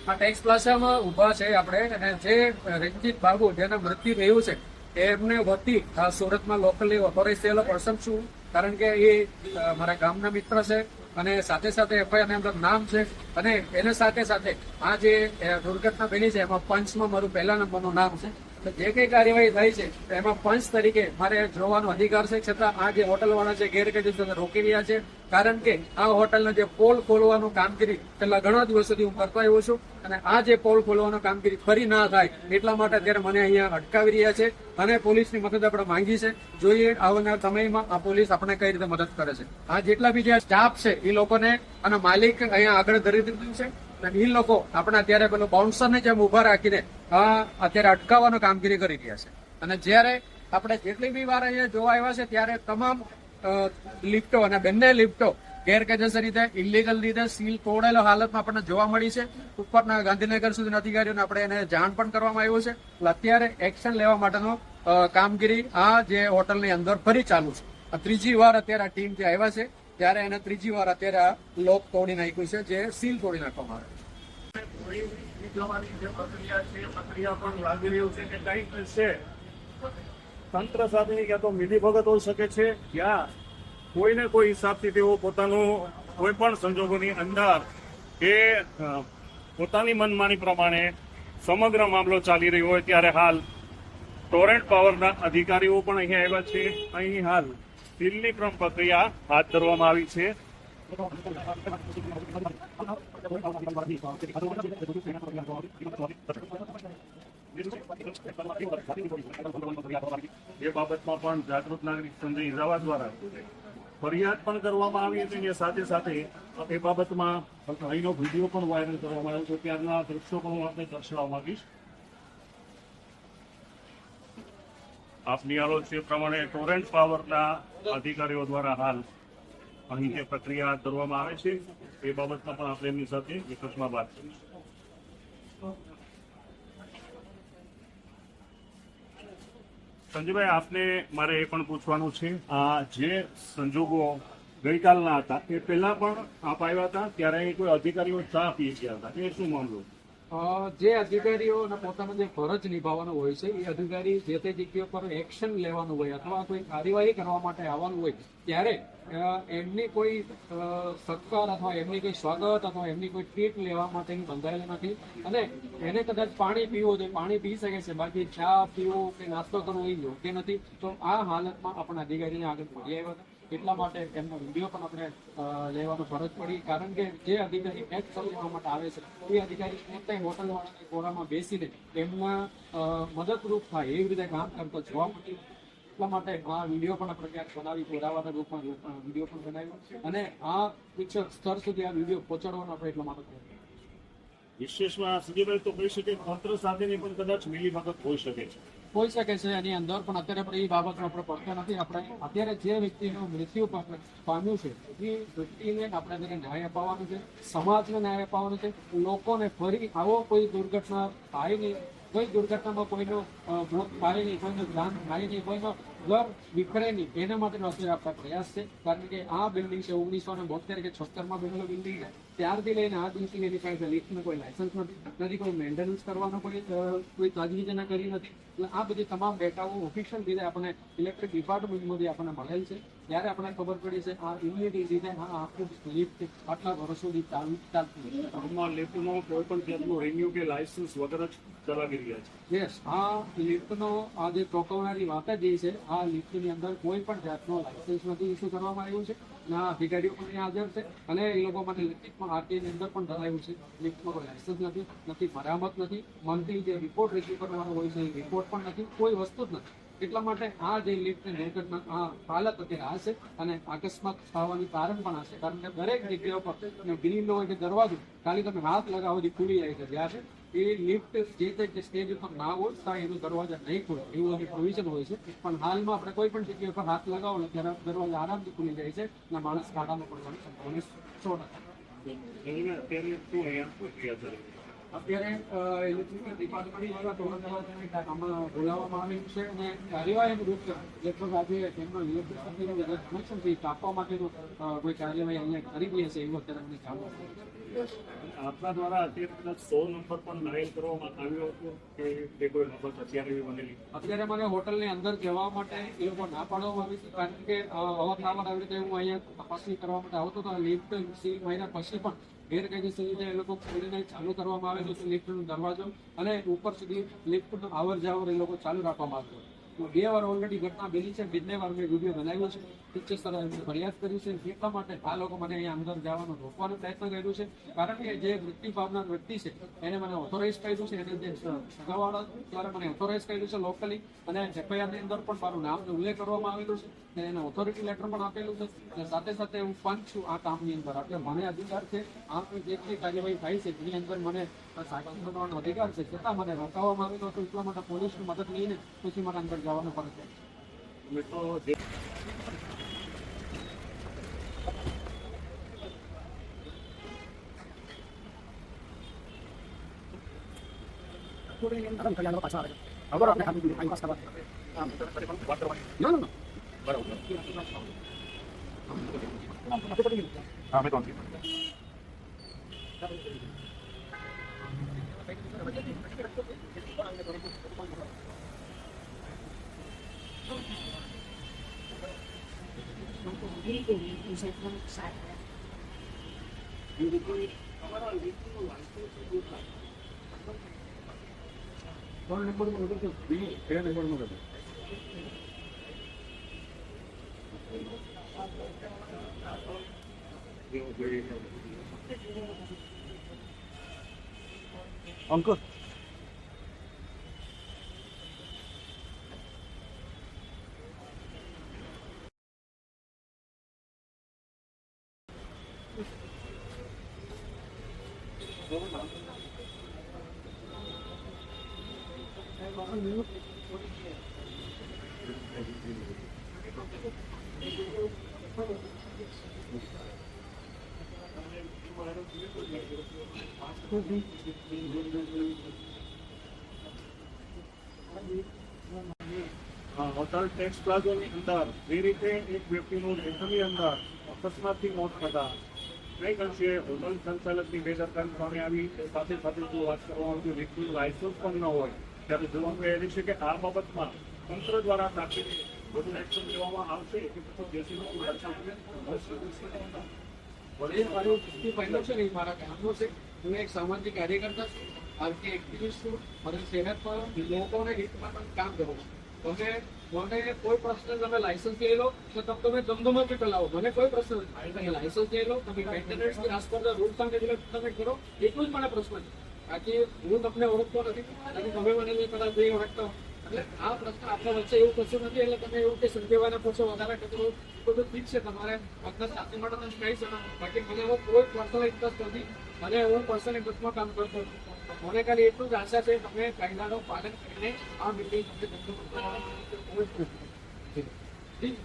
આ ટેક્સ પ્લાઝામાં ઊભા છે આપણે, અને જે રંજીત બાબુ જેના મૃત્યુ થયું છે એમને વતી સુરતમાં લોકલી ઓથોરાઇઝ થયેલો પર્સન છું, કારણ કે એ મારા ગામના મિત્ર છે અને સાથે સાથે એફઆઈઆર ની અંદર નામ છે, અને એના સાથે સાથે આ જે દુર્ઘટના બની છે એમાં પંચમાં મારું પહેલા નંબરનું નામ છે. જે કઈ કાર્યવાહી થઈ છે એમાં પંચ તરીકે મારે જોવાનો અધિકાર છે, છતાં આ જે હોટલવાળા છે ગેરકાયદેસર રોકી રહ્યા છે, કારણ કે આ હોટલના જે પોલ ખોલવાનું કામગીરી છેલ્લા ઘણા દિવસોથી હું કરતો આવ્યો છું, અને આ જે પોલ ખોલવાનું કામગીરી ફરી ના થાય એટલા માટે અત્યારે મને અહીંયા અટકાવી રહ્યા છે, અને પોલીસની મદદ આપણે માંગી છે. જોઈએ આવનાર સમયમાં આ પોલીસ આપણે કઈ રીતે મદદ કરે છે. આ જેટલા બી જે સ્ટાફ છે એ લોકોને અને માલિક અહીંયા આગળ ધરી દીધું છે, એ લોકો આપણે અત્યારે પેલો બાઉન્સરને જેમ ઉભા રાખીને અત્યારે અટકાવવાનો કામગીરી કરી રહ્યા છે. અને જ્યારે આપણે જેટલી બી વાર અહીંયા જોવા આવ્યા છે ત્યારે તમામ લિફ્ટો અને બંને લિફ્ટો ગેરકાયદેસર રીતે ઇલીગલ રીતે સીલ તોડેલો હાલતમાં આપણને જોવા મળી છે. ઉપરના ગાંધીનગર સુધીના અધિકારીઓને આપણે એને જાણ પણ કરવામાં આવ્યું છે. એટલે અત્યારે એક્શન લેવા માટેનો કામગીરી આ જે હોટલની અંદર ફરી ચાલુ છે. આ ત્રીજી વાર અત્યારે આ ટીમ જે આવ્યા છે ત્યારે એને ત્રીજી વાર અત્યારે આ લોક તોડી નાખ્યું છે, જે સીલ તોડી નાખવામાં આવે છે. તંત્ર સાથેની ક્યાં તો મિલીભગત હોઈ શકે છે, યા કોઈને કોઈ હિસાબથી તેઓ પોતાનું કોઈ પણ સંજોગોની અંદર કે પોતાની મનમાની પ્રમાણે સમગ્ર મામલો ચાલી રહ્યો હોય ત્યારે હાલ ટોરેન્ટ પાવરના અધિકારીઓ પણ અહીંયા આવ્યા છે. અહીં હાલ સીલની પણ પ્રક્રિયા હાથ ધરવામાં આવી છે. એ બાબતમાં પણ જાગૃત નાગરિક સંજય ઇઝાવા દ્વારા ફરિયાદ પણ કરવામાં આવી હતી, અને સાથે સાથે એ બાબતમાં અહીંનો વિડીયો પણ વાયરલ કરવામાં આવ્યો છે. ત્યારના દ્રશ્યો પણ હું આપને દર્શાવવા માંગીશ. આપ નિહાળો છે પ્રમાણે ટોરેન્ટ પાવરના અધિકારીઓ દ્વારા હાલ અહીં જે પ્રક્રિયા હાથ ધરવામાં આવે છે એ બાબતમાં પણ આપણે એમની સાથે વિગતમાં વાત કરીશું. સંજયભાઈ, આપને મારે એ પણ પૂછવાનું છે, આ જે સંજોગો ગઈકાલના હતા એ પહેલા પણ આપ આવ્યા હતા ત્યારે અહીં કોઈ અધિકારીઓ ચા પી ગયા હતા, એ શું મામલો? જે અધિકારીઓને પોતાનો જે ફરજ નિભાવવાનો હોય છે એ અધિકારી જે તે જગ્યા પર એક્શન લેવાનું હોય અથવા કોઈ કાર્યવાહી કરવા માટે આવવાનું હોય ત્યારે એમની કોઈ સત્કાર અથવા એમની કોઈ સ્વાગત અથવા એમની કોઈ ટ્રીટ લેવા માટેની બંધાયેલી નથી. અને એને કદાચ પાણી પીવું તો પાણી પી શકે છે, બાકી ચા પીવો કે નાસ્તો કરવો એ યોગ્ય નથી. તો આ હાલતમાં આપણે અધિકારીને આગળ મળી આવ્યા હતા, એટલા માટે એમનો વિડીયો પણ આપણે લેવાનો ફરજ પડી, કારણ કે જે અધિકારી એક્શન લેવા માટે આવે છે એ અધિકારી પોતે હોટલવાળાની કોરામાં બેસીને એમના મદદરૂપ થાય એવી રીતે કામ કરતો જોવા મળ્યું. એટલા માટે આ વિડીયો પણ આપણે ક્યાંક બનાવી પુરાવાના રૂપમાં વિડીયો પણ બનાવ્યો, અને આ ઉચ્ચ સ્તર સુધી આ વિડીયો પહોંચાડવાનો આપણે એટલા માટે વિશેષમાં સંજયભાઈ તો કહી શકે તંત્ર સાથેની પણ કદાચ મિલીભગત હોઈ શકે છે. હોઈ શકે છે એની અંદર, પણ અત્યારે આપણે એ બાબતમાં આપણે પડતા નથી. આપણે અત્યારે જે વ્યક્તિનું મૃત્યુ પામ્યું છે એ વ્યક્તિને આપણે તેને ન્યાય અપાવવાનો છે, સમાજને ન્યાય અપાવવાનો છે. લોકોને ફરી આવો કોઈ દુર્ઘટના થાય નહીં, કોઈ દુર્ઘટનામાં કોઈનો મોત થાય નહીં, કોઈનું જાન થાય નહીં, કોઈનો ઘર વિખરે નહીં, એના માટેનો અત્યારે આપણા પ્રયાસ છે. કારણ કે આ બિલ્ડિંગ છે 1972 કે 76માં બનેલો બિલ્ડિંગ છે, ત્યારથી લઈને આ દિવસથી એની પાસે લિફ્ટનું કોઈ લાયસન્સ નથી, કોઈ મેન્ટેનન્સ કરવાનો કોઈ તજવીજ એના કરી નથી. એટલે આ બધી તમામ ડેટાઓ ઓફિશિયલ રીતે આપણે ઇલેક્ટ્રિક ડિપાર્ટમેન્ટમાંથી આપણને મળેલ છે. ત્યારે આપણને ખબર પડી છે આ ઇમ્યુનિટી રીતે આખું લિફ્ટ આટલા વર્ષોથી ચાલતું લિફ્ટનો કોઈ પણ જાતનું રિન્યુ કે લાયસન્સ વગર જ ચલાવી રહ્યા છે. યસ, આ લિફ્ટનો આ જે ચોંકાવનારી વાત જ એ છે, આ લિફ્ટની અંદર કોઈ પણ જાતનો લાયસન્સ નથી ઇસ્યુ કરવામાં આવ્યું છે. ના અધિકારીઓ પણ હાજર છે, અને એ લોકો માટે લિખિતમાં આરટીની અંદર પણ જણાવ્યું છે લિફ્ટમાં કોઈ લાયસન્સ નથી, મરામત નથી, મંથલી જે રિપોર્ટ રજૂ કરવાનો હોય છે એ રિપોર્ટ પણ નથી, કોઈ વસ્તુ જ નથી. એટલા માટે આ જે લિફ્ટની દુર્ઘટના આ હાલત અત્યારે આ છે, અને અકસ્માત થવાની કારણ પણ આ છે. કારણ કે દરેક જગ્યાઓ પર ગ્રીલ હોય કે દરવાજો ખાલી તમે હાથ લગાવો ખુલી જાય છે. જ્યારે એ લિફ્ટ જે તે સ્ટેજ ઉપર ના હોય ત્યાં એનો દરવાજા નહીં ખુલે એવું એની પ્રોવિઝન હોય છે. પણ હાલમાં આપણે કોઈ પણ જગ્યા પર હાથ લગાવો ને ત્યારે દરવાજા આરામથી ખુલી જાય છે, અને માણસ ખાડામાં પડવાની સંભાવના 100%. અત્યારે ઇલેક્ટ્રિકલ ડિપાર્ટમેન્ટ દ્વારા તોરણ આમાં બોલાવવામાં આવ્યું છે અને કાર્યવાહી રૂપે લગભગ આજે તેમનો ઇલેક્ટ્રિસિટીનો જે કનેક્શન છે એ કાપવા માટેનો કોઈ કાર્યવાહી અહીંયા કરી રહી છે એવું અત્યારે અમને જાણવા મળ્યું છે. આપના દ્વારા અત્યારે કદાચ 100 નંબર પણ ડાયલ કરવામાં આવ્યો હતો કે જે કોઈ બાબત અત્યારે એવી બનેલી? અત્યારે મને હોટલની અંદર જવા માટે એ લોકો ના પાડવામાં આવી છે કારણ કે અવારનવાર આવી રીતે હું અહીંયા તપાસણી કરવા માટે આવતો હતો. લિફ્ટ સીલ માર્યા પછી પણ ગેરકાયદેસર રીતે એ લોકો ખોલીને ચાલુ કરવામાં આવેલું છે લિફ્ટનો દરવાજો અને ઉપર સુધી લિફ્ટનો આવર જાવર એ લોકો ચાલુ રાખવામાં આવ્યો. 2 વાર ઓલરેડી ઘટના બની છે. બંને વાર મેં વિડીયો બનાવ્યો છે. ટીચર સર ફરિયાદ કરી છે. એટલા માટે આ લોકો મને અહીંયા અંદર જવાનું રોકવાનો પ્રયત્ન કર્યો છે કારણ કે જે વૃત્તિ ભાવનાર વ્યક્તિ છે એને મને ઓથોરાઇઝ કર્યું છે. એને જે સગાવાળા દ્વારા મને ઓથોરાઇઝ કર્યું છે લોકલી અને એફઆઈઆરની અંદર પણ મારું નામનો ઉલ્લેખ કરવામાં આવેલું છે અને એને ઓથોરિટી લેટર પણ આપેલું છે અને સાથે સાથે હું પંચ છું આ કામની અંદર. એટલે મને અધિકાર છે આ જે કંઈ કાર્યવાહી થાય છે એની અંદર મને સાક્ષી બનવાનો અધિકાર છે. છતાં મને રોકાવવામાં આવેલો હતો એટલા માટે પોલીસની મદદ લઈને પછી મારે અંદર જવાનું ફરજ છે. મિત્રો જે અંકલ હોટલ ટેક્સ પ્લાઝાની અંદર જે રીતે એક વ્યક્તિનું રેલની અંદર અકસ્માતથી મોત થતા કઈ અંશે હોટલ સંચાલકની બેદરકારી સામે આવી. સાથે સાથે જો વાત કરવામાં આવતી વ્યક્તિનું લાયસન્સ પણ ન હોય ત્યારે જોવાનું એ છે કે આ બાબતમાં તંત્ર દ્વારા તાકીદે વધુ એક્શન લેવામાં આવશે કે પછી જેસીબી વળી મારું વૃત્તિ પહેલો છે ને એ મારા કામનો છે. હું એક સામાજિક કાર્યકર્તા છું. આજથી એક્ટિવિસ્ટ છું. મને શહેરમાં લોકોને હિતમાં કામ કરું છું. મને કોઈ પ્રશ્ન તમે લાયસન્સ લઈ લો તો તમે ધમધમાટી ચલાવો. મને કોઈ પ્રશ્ન નથી. તમે લાયસન્સ લઈ લો, તમે મેન્ટેનન્સની આસપાસના રૂલ્સ અને રેગ્યુલેશન તમે કરો, એટલું જ મને પ્રશ્ન છે. બાકી હું તમને ઓળખતો નથી અને તમે મને કદાચ નહીં ઓળખતા. એટલે આ પ્રશ્ન આપણા વચ્ચે એવું કશું નથી. એટલે તમે એવું કે સંજયવાના પૂછો વધારે કચરો બધું ઠીક છે. તમારે આપણા સાથી માટે તમે કહી શકો. બાકી મને હવે કોઈ પર્સનલ ઇન્ટરેસ્ટ નથી અને હું પર્સનલ ઇન્ટરેસ્ટમાં કામ કરતો છું. મને ખાલી એટલું જ આશા છે તમે કાયદાનું પાલન કરીને આ મિટિંગ તમને ઠીક.